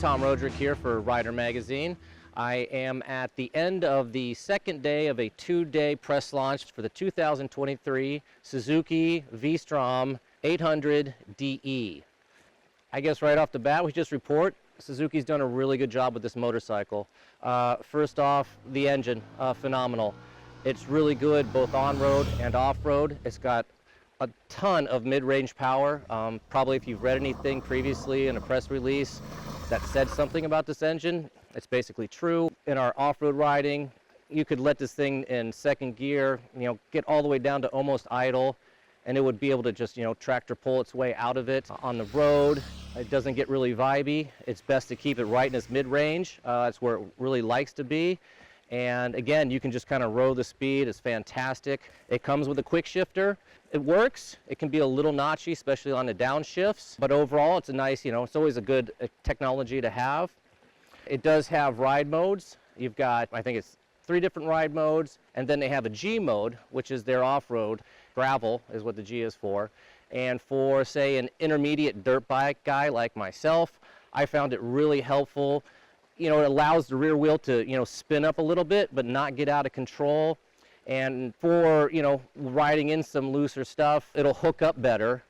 Tom Roderick here for Rider Magazine. I am at the end of the second day of a two-day press launch for the 2023 Suzuki V-Strom 800DE. I guess right off the bat, we just report Suzuki's done a really good job with this motorcycle. First off, the engine, phenomenal. It's really good both on-road and off-road. It's got a ton of mid-range power. Probably if you've read anything previously in a press release that said something about this engine, it's basically true. In our off-road riding, you could let this thing in second gear, get all the way down to almost idle, and it would be able to just, tractor pull its way out of it. On the road, it doesn't get really vibey. It's best to keep it right in its mid-range. That's where it really likes to be. And again, you can just kind of row the speed. It's fantastic. It comes with a quick shifter. It works. It can be a little notchy, especially on the downshifts, but overall it's a nice, it's always a good technology to have. It does have ride modes. You've got, I think it's 3 different ride modes, and then they have a G mode, which is their off-road. Gravel is what the G is for. And for, say, an intermediate dirt bike guy like myself, I found it really helpful. It allows the rear wheel to, spin up a little bit, but not get out of control. And for, riding in some looser stuff, it'll hook up better.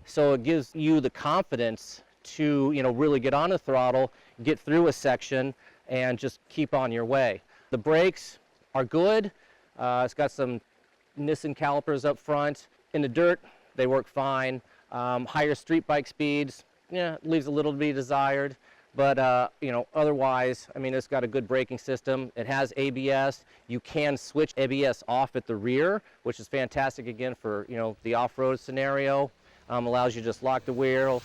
So it gives you the confidence to, really get on the throttle, get through a section, and just keep on your way. The brakes are good. It's got some Nissan calipers up front. In the dirt, they work fine. Higher street bike speeds, leaves a little to be desired. But, otherwise, it's got a good braking system. It has ABS. You can switch ABS off at the rear, which is fantastic, again, for, the off-road scenario. Allows you to just lock the wheel,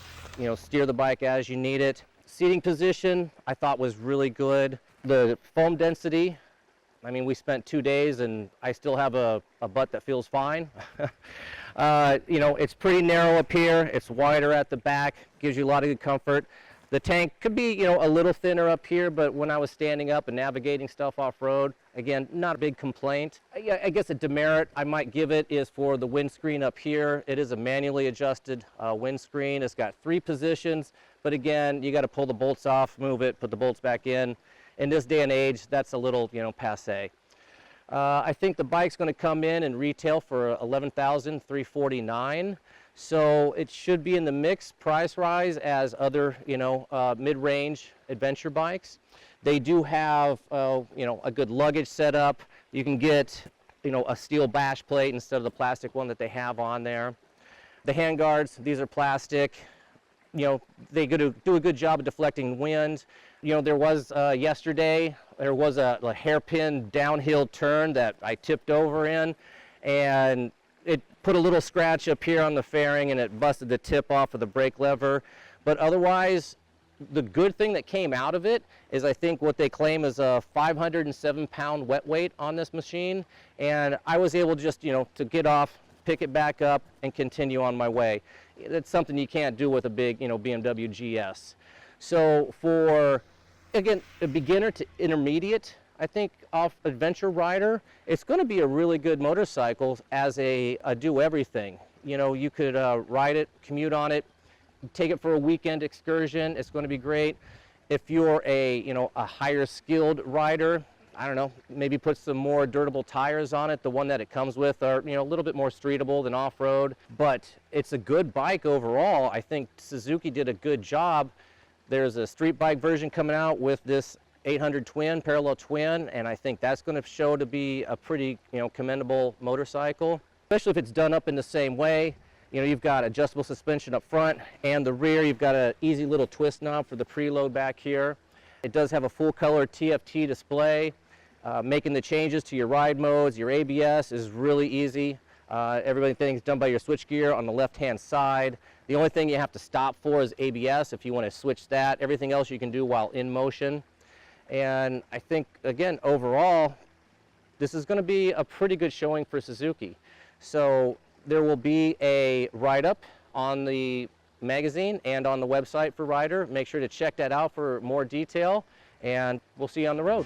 steer the bike as you need it. Seating position, I thought was really good. The foam density, we spent 2 days and I still have a butt that feels fine. It's pretty narrow up here. It's wider at the back, gives you a lot of good comfort. The tank could be, a little thinner up here, but when I was standing up and navigating stuff off-road, again, not a big complaint. I guess a demerit I might give it is for the windscreen up here. It is a manually adjusted windscreen. It's got 3 positions, but again, you got to pull the bolts off, move it, put the bolts back in. In this day and age, that's a little, passé. I think the bike's going to come in and retail for $11,349. So it should be in the mix price-wise as other, mid-range adventure bikes. They do have, a good luggage setup. You can get, a steel bash plate instead of the plastic one that they have on there. The handguards, these are plastic. They do a good job of deflecting wind. There was yesterday, there was a hairpin downhill turn that I tipped over in, and it put a little scratch up here on the fairing and it busted the tip off of the brake lever. But otherwise, the good thing that came out of it is I think what they claim is a 507-pound wet weight on this machine. And I was able just, to get off, pick it back up, and continue on my way. That's something you can't do with a big, BMW GS. So for, again, a beginner to intermediate, I think off adventure rider, it's going to be a really good motorcycle as a do-everything. You could ride it, commute on it, take it for a weekend excursion. It's going to be great. If you're a higher skilled rider, I don't know, maybe put some more durable tires on it. The one that it comes with are, a little bit more streetable than off-road, but it's a good bike overall. I think Suzuki did a good job. There's a street bike version coming out with this 800 twin, parallel twin, and I think that's going to show to be a pretty, commendable motorcycle, especially if it's done up in the same way. You've got adjustable suspension up front and the rear. You've got an easy little twist knob for the preload back here. It does have a full color TFT display. Making the changes to your ride modes, your ABS is really easy. Everything's done by your switchgear on the left-hand side. The only thing you have to stop for is ABS if you want to switch that. Everything else you can do while in motion. And I think, again, overall, this is going to be a pretty good showing for Suzuki. So there will be a write-up on the magazine and on the website for Rider. Make sure to check that out for more detail, and we'll see you on the road.